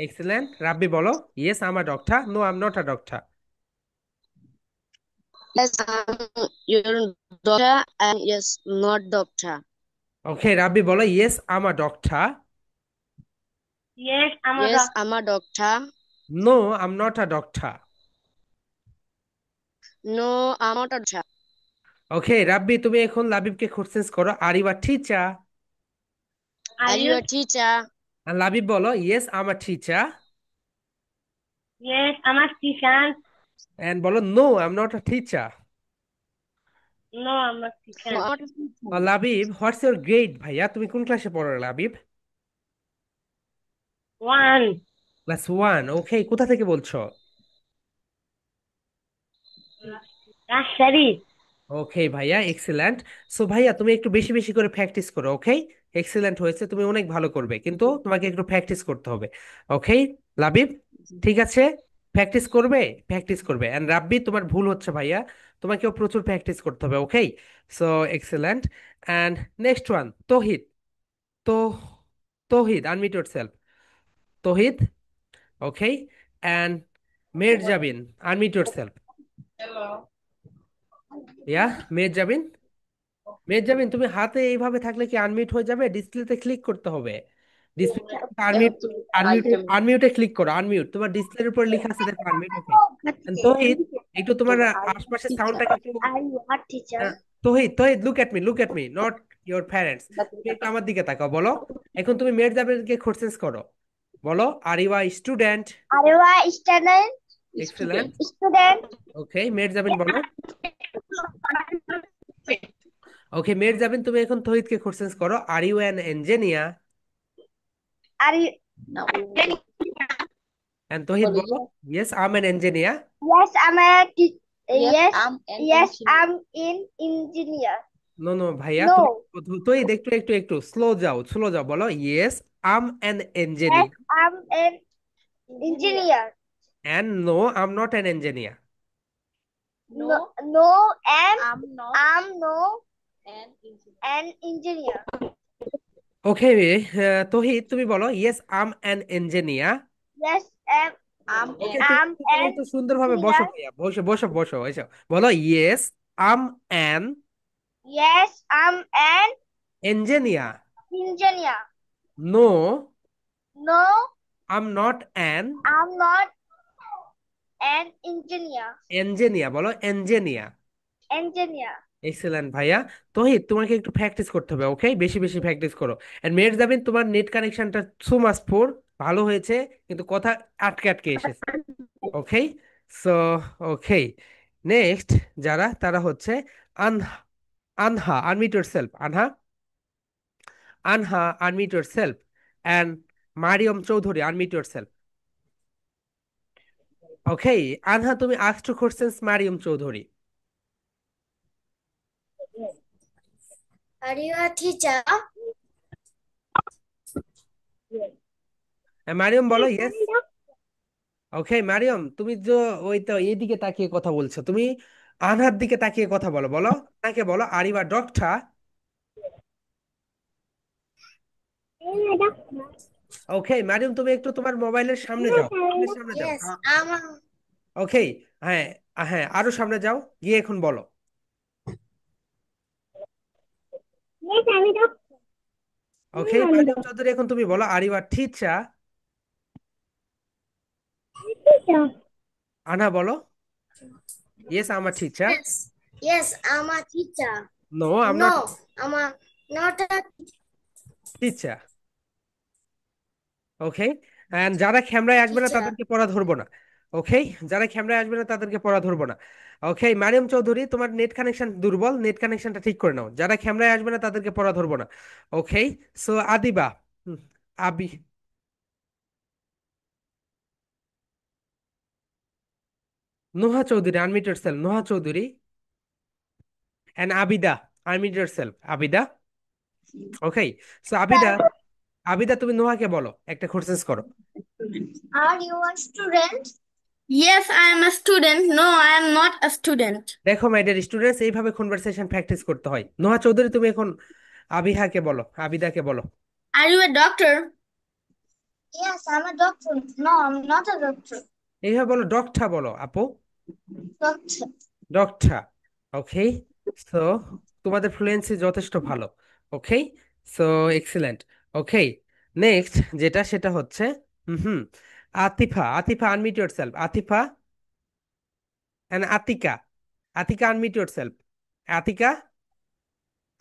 এক্সেলেন্ট। রাব্বি বলো, yes I'm a doctor. No I am not a doctor. yes your doctor and yes not doctor okay, Rabbi বলো, yes I'm a doctor. yes I'm a doctor no I am not a doctor. no I'm not a doctor okay, Rabbi তুমি এখন লাবিবকে questions করো, are you a teacher? are you a teacher আর লাবিব বলো, yes I'm a teacher. yes I'm a teacher and বলো, no I am not a teacher. no I'm a teacher no, I'm not a teacher Labib what's your grade ভাইয়া, তুমি কোন ক্লাসে পড়ো Labib? one class one. Okay, কোথা থেকে বলছো? রাজশাহী ওকে ভাইয়া, এক্সিলেন্ট। সো ভাইয়া তুমি একটু বেশি বেশি করে প্র্যাকটিস করো। ওকে, এক্সিলেন্ট হয়েছে, তুমি অনেক ভালো করবে, কিন্তু তোমাকে একটু প্র্যাকটিস করতে হবে। ওকে লাবিব, ঠিক আছে। প্র্যাকটিস করবে, প্র্যাকটিস করবে। এন্ড রাব্বি, তোমার ভুল হচ্ছে ভাইয়া, তোমাকেও প্রচুর প্র্যাকটিস করতে হবে। Okay, so excellent. And next one, Tauhid. তো Tauhid, unmute yourself. Tauhid, okay. And Meherjabin, unmute yourself. Yeah, Meherjabin. Meherjabin, তুমি হাতে এইভাবে থাকলে কি আনমিউট হয়ে যাবে? ডিসপ্লেতে ক্লিক করতে হবে। ডিসপ্লে আনমিউট, আনমিউটে ক্লিক করো, আনমিউট। তোমার ডিসপ্লের উপর লেখা আছে দেখো, আনমিউট। ওকে। তৌহিদ, একটু তোমার আশপাশের সাউন্ডটাকে একটু What teacher? Tauhid, Tauhid, look at me, look at me, not your parents. তুমি একটু আমার দিকে তাকাও, বলো। এখন তুমি মেহেরজাবিনকে কোশ্চেন্স করো, বলো, are you a student? Are you a student? Excellent. Student. Okay, Meherjabin বলো। ওকে, মেহেরজাবিন, তুমি এখন তৌহিদকে কোশ্চেন্স করো, are you an engineer? Are you? No. And Tauhid বলো, yes I am an engineer. Yes, I'm a Yes, yes, I'm an yes, engineer. I'm in engineer. No no ভাইয়া, No. তুমি তৌহিদ, একটু একটু একটু স্লো যাও, স্লো যাও, বলো, yes I am an Yes, engineer. I'm an engineer. And no, I am not an engineer. No, No, no, and I'm not I'm no an engineer. an engineer. ওকে, তৌহিদ, তুমি বলো, yes I am an engineer. Yes, I'm okay, an তুমি I'm তুমি an একটু সুন্দরভাবে বসো engineer. ভাইয়া, বসো বসো বসো, এসো, বলো, yes I am an Yes, I'm an engineer. engineer. No, No, I am not an I'm not an engineer. Engineer, বলো, ইঞ্জিনিয়ার। Engineer. এক্সেলেন্ট ভাইয়া। তহিদ, তোমাকে একটু প্র্যাকটিস করতে হবে, ওকে, বেশি বেশি প্র্যাকটিস করো। এন্ড মেহেরজাবিন, তোমার নেট কানেকশনটা সো মাচ পোর, ভালো হয়েছে কিন্তু কথা আটকে আটকে এসেছে। ওকে, সো ওকে, নেক্সট যারা, তারা হচ্ছে আনহা। Anha, unmute yourself, Anha. Anha, unmute yourself. And Mariam Chowdhury, unmute yourself. Okay, Anha, তুমি ask to questions Mariam Chowdhury. Are you a teacher? মারিয়ম বলো, ইয়েস। ওকে মারিয়ম, তুমি যে ওই তো এইদিকে তাকিয়ে কথা বলছো, তুমি আনহার দিকে তাকিয়ে কথা বলো, বলো, তাকে বলো, আর ইউ আর ডক্টর? ওকে মারিয়ম, তুমি একটু তোমার মোবাইলের সামনে যাও, মোবাইলের সামনে যাও। Yes, I'm a ওকে, হ্যাঁ, হ্যাঁ, আরো সামনে যাও, গিয়ে এখন বলো। yes, I'm a doctor. ওকে মারিয়ম চৌধুরী, এখন তুমি বলো, are you are teacher? Teacher. Anha বলো, yes I am a teacher. Yes, yes, I'm a teacher. No, I am not No, I'm a not a teacher. Okay, and যারা ক্যামেরায় আসবে না teacher. তাদেরকে পড়া ধরবো না। ওকে, যারা ক্যামেরায় আসবে না তাদেরকে পড়া ধরবো না। ওকে মারিয়াম চৌধুরী, তোমার নেট কানেকশন দুর্বল, নেট কানেকশনটা ঠিক করে নাও। যারা ক্যামেরায় আসবে না তাদেরকে পড়া ধরবো না। ওকে, সো আদিবা, হুম, আবি, Noha Chowdhury, unmute yourself, Noha Chowdhury. And Abida, unmute yourself, Abida. Okay, so Abida, Abida, তুমি নোহাকে বলো, একটা কোশ্চেন করো। Are you a student? Yes, I am a student. No, I am not a student. দেখো মাই ডিয়ার স্টুডেন্টস, এইভাবে কনভারসেশন প্র্যাকটিস করতে হয়। নোহা চৌধুরী, তুমি এখন আবিহাকে বলো, আবিদাকে বলো। Are you a doctor? Yes, I'm a doctor. No, I'm not a doctor. এইভাবে বলো, ডক্টর বলো আপু, Doctor. ডক্টর। ওকে, সো তোমাদের ফ্লুয়েন্সি যথেষ্ট ভালো। Okay, so excellent. Okay, next যেটা, সেটা হচ্ছে hmm, Atifa. Atifa, unmute yourself, Atifa. And Atika, Atika, unmute yourself, Atika.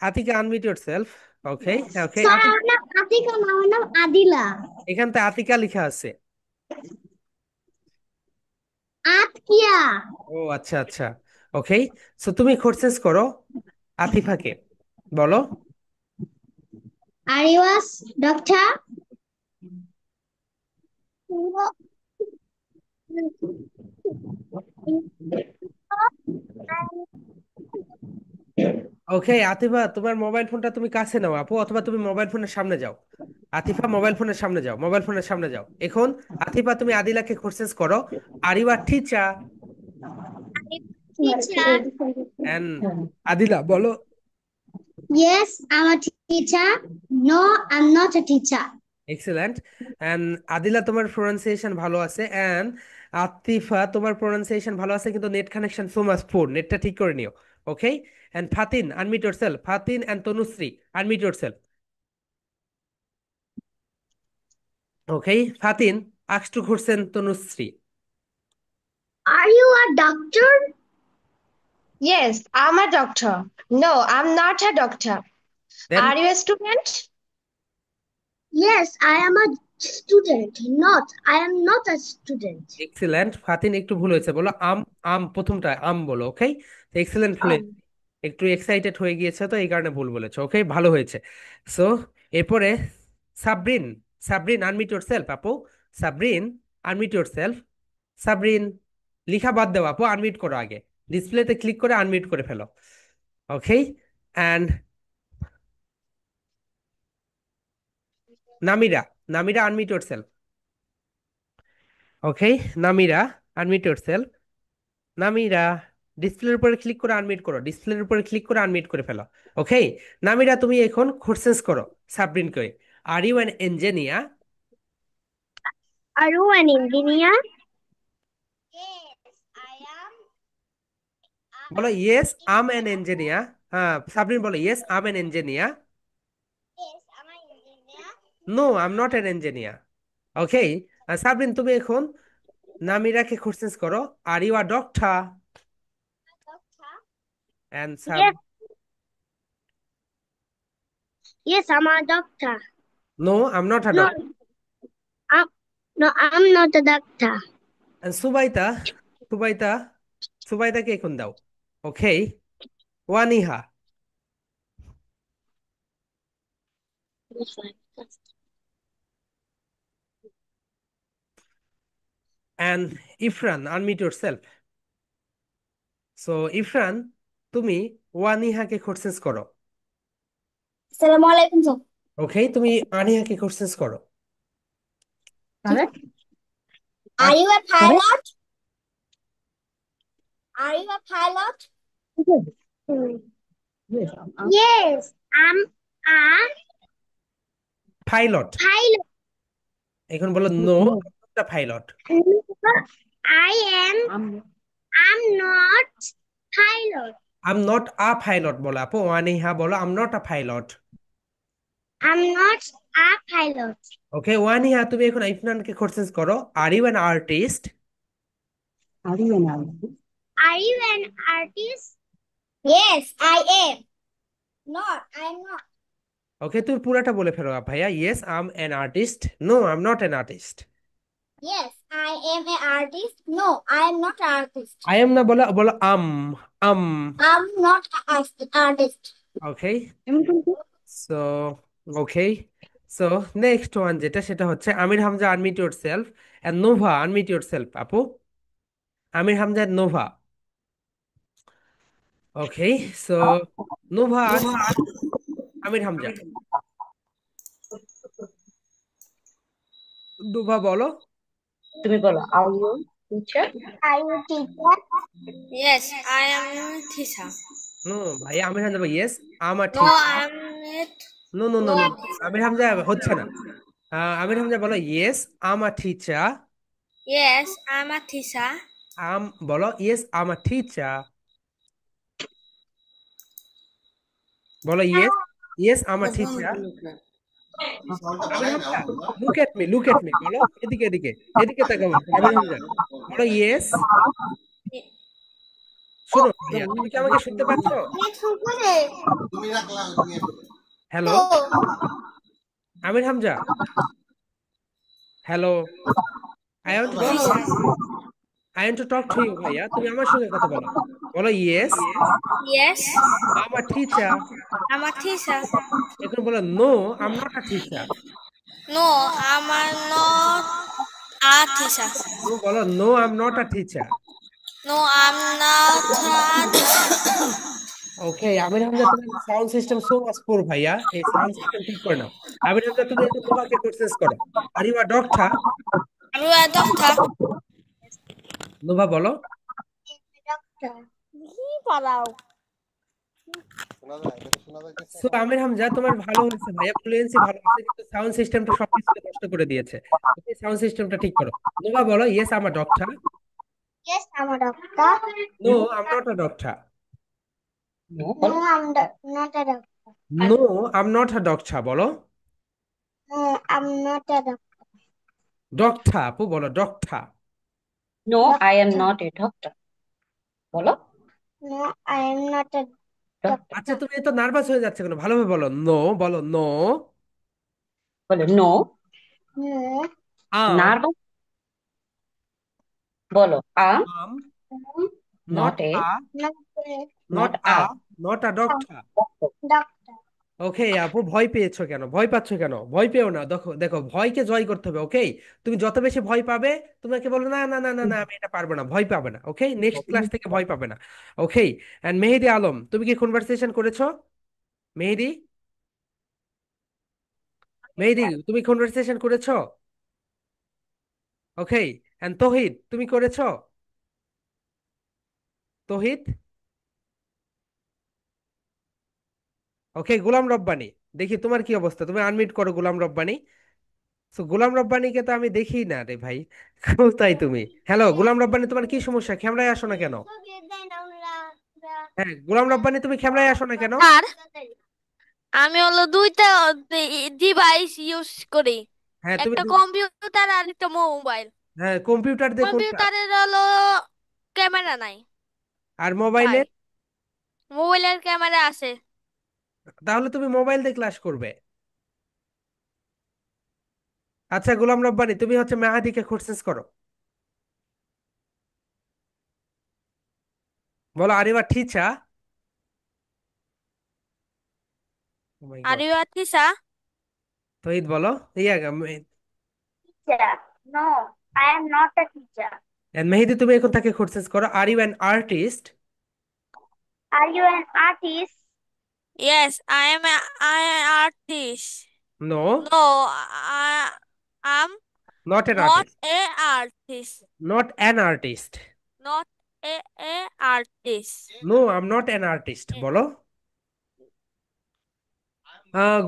Atika, unmute yourself. Okay, okay, Sir, আমার নাম আতিকা না, আমার নাম আদিলা। এখান থেকে আতিকা লেখা আছে। আতকিয়া। ও আচ্ছা আচ্ছা। ওকে, সো তুমি কোশ্চেন করো আতিফাকে, বলো। Are you a doctor? ওকে আতিফা, তোমার মোবাইল ফোনটা তুমি কাছে নাও আপু, অথবা তুমি মোবাইল ফোনের সামনে যাও। আতিফা মোবাইল ফোনের সামনে যাও, মোবাইল ফোনের সামনে যাও এখন। আতিফা তুমি আদিলাকে কোশ্চেন্স করো, are you a teacher? Teacher. And Adila বলো। Yes, I'm a teacher. No, I'm not a teacher. Excellent. And Adila তোমার প্রোনাউন্সিয়েশন ভালো আছে, এন্ড আতিফা তোমার প্রোনাউন্সিয়েশন ভালো আছে, কিন্তু নেট কানেকশন সো মাচ পুর, নেটটা ঠিক করে নিও। Okay. And Fatin unmute yourself, Fatin and Tanushree unmute yourself. Okay, Fatin ask to question Tanushree. Are you a doctor? Yes, I'm a doctor. No, I'm not a doctor. Then Are you a student? Yes, I am a student. Not, I am not a student. Excellent. Fatin একটু ভুল হয়েছে, বলো am. আম প্রথমটা আম বলো। ওকে, excellent ভুল হয়েছে। একটু excited হয়ে গিয়েছে তো এই কারণে ভুল বলেছো। ওকে, ভালো হয়েছে। সো এরপরে সাবরিন, সাবরিন আনমিউট ইয়োরসেলফ আপু। Sabrin unmute yourself. সাবরিন লিখা বাদ দাও আপু, আনমিউট করো আগে, ডিসপ্লেতে ক্লিক করে আনমিউট করে ফেলো। Okay. And Namira, Namira unmute yourself. Okay, Namira unmute yourself. Namira ডিসপ্লের উপরে ক্লিক করে আনমিউট করো, ডিসপ্লের উপরে ক্লিক করে আনমিউট করে ফেলো। ওকে, নামিরা তুমি এখন কোশ্চেন্স করো সাবরিনকে। Are you an engineer? Are you an engineer? Yes, I am. বলো ইয়েস আম অ্যান ইঞ্জিনিয়ার। হ্যাঁ, সাবরিন বলো yes I'm an engineer. Yes, I'm an engineer. No I am not an engineer. Okay, Sabrin তুমি এখন নামিরাকে questions করো, are you are doctor? Doctor. And Yes, yes, I'm a doctor. No I am not a No, doctor. I'm, no, I'm not a doctor. And Subaita, Subaita, সুবাইতাকে এখন দাও। ওকে, ওয়ানিহা and Ifran, unmute yourself. So Ifran, তুমি ওয়ানিহাকে questions করো। Assalamu alaikum, sir. ওকে, তুমি আনিহাকে questions করো। Are you a pilot? Are you a pilot? Yes, I'm a pilot. pilot. এখন বলো no pilot. I I'm not pilot. I'm not a pilot বলো আপু, ওয়ানিহা বলো I'm not a pilot. I'm not a pilot. Okay, Waniha তুমি এখন ইফরানকে questions করো। Are you an artist? Are you an artist? Yes, I am. Not, I'm not. Okay, তুমি পুরাটা বলে ফেলো ভাইয়া। Yes I'm an artist. No I am not an artist. Yes, I am an artist. No, I am not an artist. I am না বলো, বলো am. Am. I'm not an artist. Okay, so okay, so next one যেটা, সেটা হচ্ছে Amir Hamza unmute yourself, and Nova unmute yourself আপু। Amir Hamza and Nova. Okay, so Nova ask Amir Hamza. Nova বলো। তুমি বলো, are you teacher? Are you teacher? Yes, I am teacher. No ভাই, Amir Hamza yes I'm a No, teacher. I am not. No no no No, no, Amir Hamza হচ্ছে না। আমির হামজা বলো yes I'm a teacher. yes, I'm a teacher. I'm বলো yes I'm a teacher. বলো yes, yes I'm a teacher. Amir Hamza look at me বলো, এদিকে এদিকে, এদিকে তাকাও। আমির হামজা বলো ইয়েস। শোনো ভাইয়া, তুমি কি আমাকে শুনতে পাচ্ছ? Hello Amir Hamza, hello, I want to talk, I want to talk to you ভাইয়া, তুমি আমার সঙ্গে কথা বলো। বলো yes Yes, I'm a teacher. I'm a teacher. এখন বলো no I am not a teacher. No, I'm not a teacher. No বলো no I am not a teacher. No, I'm not a teacher. Okay, Amir Hamza তোমার sound system so much poor ভাইয়া, এই sound system ঠিক করে নাও। আমির হামজা তুমি এখন তোমাকে questions করো। Are you are doctor? Are you a doctor? Nova বলো। Doctor. পালাও। সো আমির হামজা তোমার ভালো হয়েছে ভাইয়া, ফ্লুয়েন্সি ভালো হয়েছে, কিন্তু সাউন্ড সিস্টেমটা সবকিছু নষ্ট করে দিয়েছে। ওকে, সাউন্ড সিস্টেমটা ঠিক করো। নোভা বলো, yes I'm a doctor. Yes, I'm a doctor. No I'm not a doctor. No, not a doctor. No I'm not a doctor বলো। No, I'm not a doctor. Doctor আপু বলো, doctor. No, I am not a doctor. বলো No, I am not a doctor. আচ্ছা, doctor. তুমি এত nervous হয়ে যাচ্ছে কেন? ভালোভাবে বলো, নো বলো, নো বলো no. No, আম নার্ভাস বলো I'm not not a a not a not not a a not a doctor. doctor. Okay আপু, ভয় পেয়েছো কেন? ভয় পাচ্ছ কেন? ভয় পেও না, দেখো দেখো, ভয়কে জয় করতে হবে। ওকে, তুমি যত বেশি ভয় পাবে, তোমাকে বলো না না না না না আমি এটা পারবো না, ভয় পাবে না। ওকে, নেক্সট ক্লাস থেকে ভয় পাবে না। ওকে। এন্ড মেহেদি আলম, তুমি কি কনভারসেশন করেছো? মেহেদি, মেহেদি তুমি কনভারসেশন করেছো? ওকে। এন্ড তহিদ, তুমি করেছো? তহিদ। ওকে, গোলাম রব্বানি, দেখি তোমার কি অবস্থা, তুমি আনমিউট করো গোলাম রব্বানি। তো গোলাম রব্বানিকে তো আমি দেখি না রে ভাই। কোথায় তুমি? হ্যালো গোলাম রব্বানি, তোমার কি সমস্যা? ক্যামেরায় আসো না কেন? হ্যাঁ গোলাম রব্বানি, তুমি ক্যামেরায় আসো না কেন? আর আমি হলো দুইটা ডিভাইস ইউজ করি, হ্যাঁ তুমি একটা কম্পিউটার আর একটা মোবাইল। হ্যাঁ, কম্পিউটার দিয়ে কোনটা? কম্পিউটারের হলো ক্যামেরা নাই আর ভাই, মোবাইলে? মোবাইলের ক্যামেরা আছে। তাহলে তুমি মোবাইল দিয়ে ক্লাস করবে। আচ্ছা গোলাম রব্বানি, তুমি হচ্ছে মেহাদিকে কোর্সেস করো। বলো, আরিবা ঠিচা। ও মাই আর গড। ইউ আর তিসা? তহিদ বলো। ইয়া Teacher. No, I am not a teacher. মেহেদি, তুমি এখন তাকে কোর্সেস করো। Are you an artist? Are you an artist? Yes I am artist. No, no I am not an not artist. A artist. Not an artist. Not a artist. No I am not an artist বলো।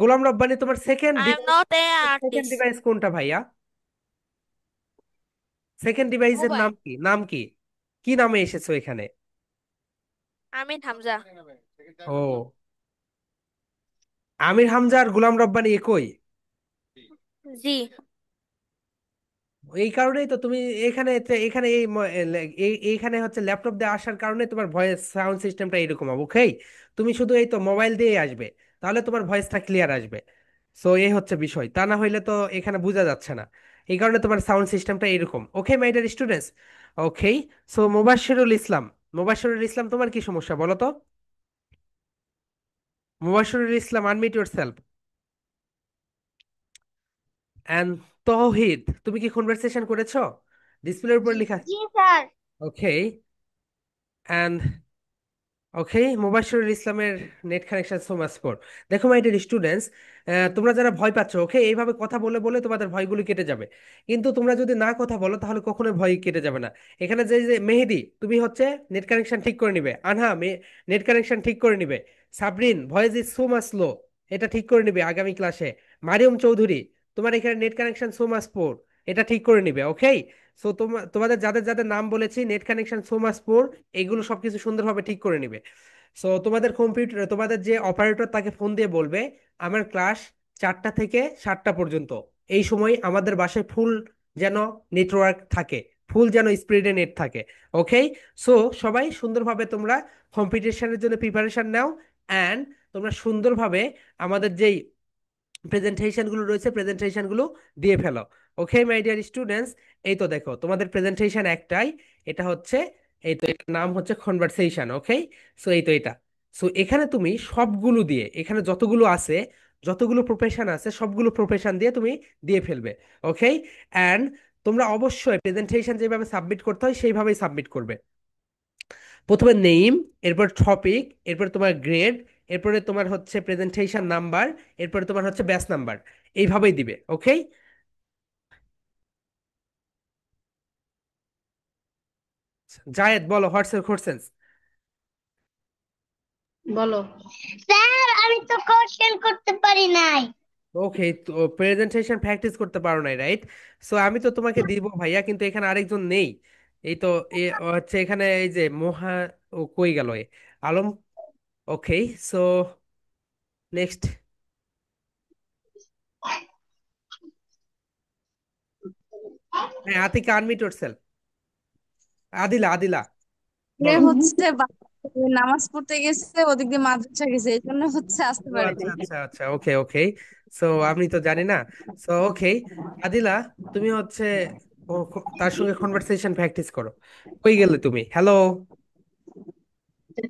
গোলাম রব্বানি, তোমার second I am device, not a second artist. Device কোনটা ভাইয়া? Second ডিভাইসের mobile. নাম কি? নাম কি? কি নামে এসেছো এখানে? আমিন হামজা। ও, আমির হামজা আর গোলাম রব্বানি একই। জি। এই কারণেই তো তুমি এখানে এখানে এইখানে হচ্ছে ল্যাপটপ দিয়ে আসার কারণে তোমার ভয়েস সাউন্ড সিস্টেমটা এরকম হবে। ওকে, তুমি শুধু এই তো মোবাইল দিয়ে আসবে, তাহলে তোমার ভয়েসটা ক্লিয়ার আসবে। সো এই হচ্ছে বিষয়, তা না হইলে তো এখানে বোঝা যাচ্ছে না। এই কারণে তোমার সাউন্ড সিস্টেমটা এরকম। Okay my dear students. Okay. So Mobashshirul Islam, Mobashshirul Islam তোমার কি সমস্যা বলো তো? Mobashshirul Islam, unmute yourself. And Tauhid, তুমি কি কনভারসেশন করেছো? ডিসপ্লের উপর লেখা। Yes, sir. Okay. And okay, Mobashshirul ইসলামের net connection so much poor. দেখো মাই ডিয়ার স্টুডেন্টস, তোমরা যারা ভয় পাচ্ছ, ওকে, এইভাবে কথা বলে বলে তোমাদের ভয়গুলি কেটে যাবে। কিন্তু তোমরা যদি না কথা বলো তাহলে কখনোই ভয় কেটে যাবে না। এখানে যে যে মেহেদি, তুমি হচ্ছে নেট কানেকশন ঠিক করে নিবে। আনহা নেট কানেকশন ঠিক করে নিবে। Sabrin, voice is so much low, এটা ঠিক করে নিবে আগামী ক্লাসে। মারিয়ম চৌধুরী, তোমার এখানে নেট কানেকশন সো মাচ পোর, এটা ঠিক করে নিবে। ওকে। সো তোমাদের যাদের যাদের নাম বলেছি নেট কানেকশন সো মাচ পোর, এগুলো সবকিছু সুন্দরভাবে ঠিক করে নিবে। সো তোমাদের কম্পিউটার, তোমাদের যে অপারেটর তাকে ফোন দিয়ে বলবে আমার ক্লাস 4টা থেকে 7টা পর্যন্ত, এই সময় আমাদের বাসায় ফুল যেন নেটওয়ার্ক থাকে, ফুল যেন স্পিডে নেট থাকে। ওকে। সো সবাই সুন্দরভাবে তোমরা কম্পিটিশনের জন্য প্রিপারেশন নাও। অ্যান্ড তোমরা সুন্দরভাবে আমাদের যেই প্রেজেন্টেশনগুলো রয়েছে প্রেজেন্টেশনগুলো দিয়ে ফেলো। ওকে মাই ডিয়ার স্টুডেন্টস, এই তো দেখো তোমাদের প্রেজেন্টেশন একটাই, এটা হচ্ছে, এই তো এটার নাম হচ্ছে কনভারসেশন। ওকে। সো এই তো এটা। সো এখানে তুমি সবগুলো দিয়ে, এখানে যতগুলো আছে, যতগুলো প্রফেশন আছে সবগুলো প্রফেশন দিয়ে তুমি দিয়ে ফেলবে। ওকে। অ্যান্ড তোমরা অবশ্যই প্রেজেন্টেশন যেভাবে সাবমিট করতে হয় সেইভাবেই সাবমিট করবে। প্রথমে নেম, এরপর টপিক, এরপর তোমার গ্রেড, এরপরে তোমার হচ্ছে প্রেজেন্টেশন নাম্বার, এরপরে তোমার হচ্ছে ব্যাচ নাম্বার, এইভাবেই দিবে। ওকে, জায়েদ বলো হোয়াটস ইউর কোশ্চেনস। বলো। স্যার আমি তো কোশ্চেন করতে পারি নাই। ওকে, তো প্রেজেন্টেশন প্র্যাকটিস করতে পারো নাই, রাইট? সো আমি তো তোমাকে দিব ভাইয়া, কিন্তু এখানে আরেকজন নেই। এই তো হচ্ছে এখানে এই যে ও কই গেল আলম। ওকে, সো নেক্সট। হ্যাঁ, আতিকা আনমিউট ইয়োরসেলফ। আদিলা, আদিলা এ বলো। হচ্ছে নামাজ পড়তে গেছে, ওদিক দিয়ে মাদ্রাসা গেছে, এই জন্য হচ্ছে আসতে ও পারি আচ্ছা নাই। আচ্ছা আচ্ছা, ওকে ওকে। সো আমি তো জানি না। সো ওকে, আদিলা, তুমি হচ্ছে তার সঙ্গে কনভারসেশন প্র্যাকটিস করো। কই গেলে তুমি? হ্যালো।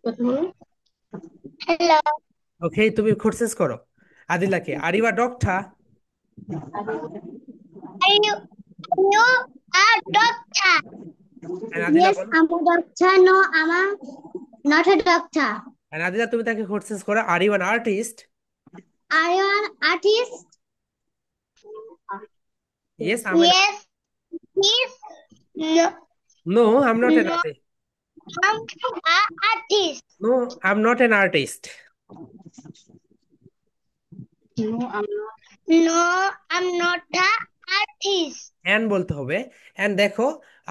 কথা বলো। হ্যালো, ওকে, তুমি কোর্সেস করো আদিলাকে। Are you a doctor? are you a doctor? Adila Yes, বলো। I'm a doctor. No, not a doctor. Adila, তুমি তাকে কোর্সেস করো। Are you an artist? Are you an artist? Yes, আমি। Yes, yes. No, no, I am not an no, artist. I'm a artist. No, I am not an artist. No আমরা। No, I'm not a artist. An বলতে হবে। And দেখো,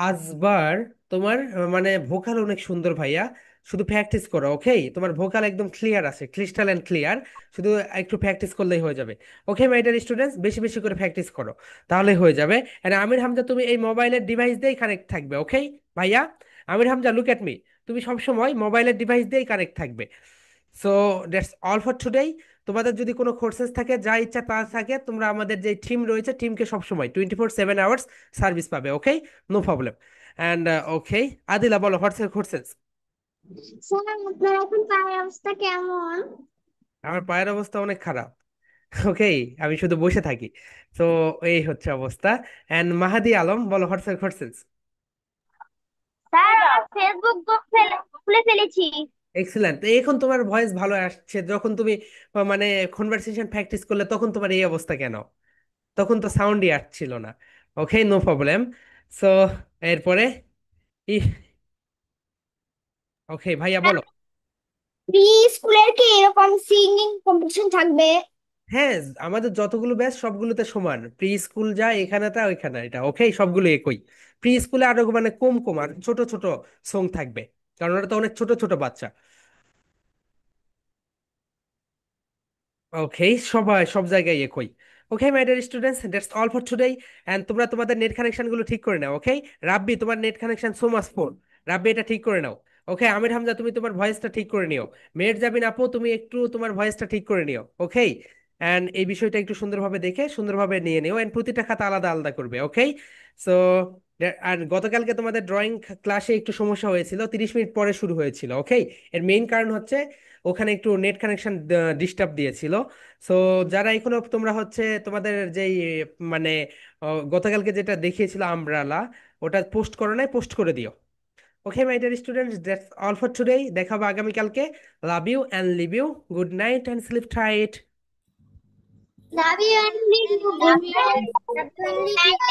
আজবার তোমার মানে vocal অনেক সুন্দর ভাইয়া। শুধু প্র্যাকটিস করো, ওকে? তোমার ভোকাল একদম ক্লিয়ার আছে, ক্রিস্টাল অ্যান্ড ক্লিয়ার। শুধু একটু প্র্যাকটিস করলেই হয়ে যাবে। ওকে মাই ডিয়ার স্টুডেন্টস, বেশি বেশি করে প্র্যাকটিস করো, তাহলে হয়ে যাবে। এন্ড আমির হামজা, তুমি এই মোবাইলের ডিভাইস দিয়েই কানেক্ট থাকবে, ওকে ভাইয়া? আমির হামজা, লুক এট মি। তুমি সবসময় মোবাইলের ডিভাইস দিয়েই কানেক্ট থাকবে। So that's all for today. তোমাদের যদি কোনো কোর্সেস থাকে, যা ইচ্ছা তা থাকে, তোমরা আমাদের যে টিম রয়েছে, টিমকে সবসময় 24/7 আওয়ার্স সার্ভিস পাবে, okay? No problem. And okay, Adila বলো হোয়াটস ইউর কোর্সেস। স্যার আপনার এখন পায়ের অবস্থা কেমন? আমার পায়ের অবস্থা অনেক খারাপ। ওকে, আমি শুধু বসে থাকি। তো এই হচ্ছে অবস্থা। অ্যান্ড মাহাদি আলম বলো হোয়াটস ইউর কোর্সেস। স্যার আমার ফেসবুক গ্রুপ খুলে ফেলেছি। এক্সিলেন্ট। এখন তোমার ভয়েস ভালো আসছে। যখন তুমি মানে কনভারসেশন প্র্যাকটিস করলে, তখন তোমার এই অবস্থা কেন? তখন তো সাউন্ডই আসছিল না। ওকে, নো প্রবলেম। সো এরপরে ওকে ভাইয়া বলো। প্রি স্কুলের কি এরকম সিঙ্গিং কম্পিটিশন থাকবে? হ্যাঁ, আমাদের যতগুলো ব্যাচ সবগুলোতে সমান। প্রি স্কুল যা এখানেটা ওইখানে এটা, ওকে, সবগুলো একই। প্রি স্কুলে আরো মানে কম কম আর ছোট ছোট সং থাকবে, কারণ ওরা তো অনেক ছোট ছোট বাচ্চা। ওকে, সবাই সব জায়গায় একই। Okay my dear students, that's all for today. And তোমরা তোমাদের নেট কানেকশন গুলো ঠিক করে নাও, ওকে? রাব্বি, তোমার নেট কানেকশন সো মাচ পোর। রাব্বি, এটা ঠিক করে নাও। ওকে, আমির হামজা, তুমি তোমার ভয়েসটা ঠিক করে নিও। মেহের জাবিন আপু, তুমি একটু তোমার ভয়েসটা ঠিক করে নিও, ওকে? এন্ড এই বিষয়টা একটু সুন্দরভাবে দেখে সুন্দরভাবে নিয়ে নিও। এন্ড প্রতিটা খাতা আলাদা আলাদা করবে, ওকে? সো আর গতকালকে তোমাদের ড্রয়িং ক্লাসে একটু সমস্যা হয়েছিল, 30 মিনিট পরে শুরু হয়েছিল, ওকে? এর মেইন কারণ হচ্ছে ওখানে একটু নেট কানেকশন ডিস্টার্ব দিয়েছিল। সো যারা এখনো তোমরা হচ্ছে তোমাদের যেই মানে গতকালকে যেটা দেখিয়েছিল আমব্রালা, ওটা পোস্ট করো নাই, পোস্ট করে দিও। Okay my dear students, that's all for today. দেখা হবে আগামীকালকে। Love you and leave you. Good night and sleep tight. Love you and leave you. Good night.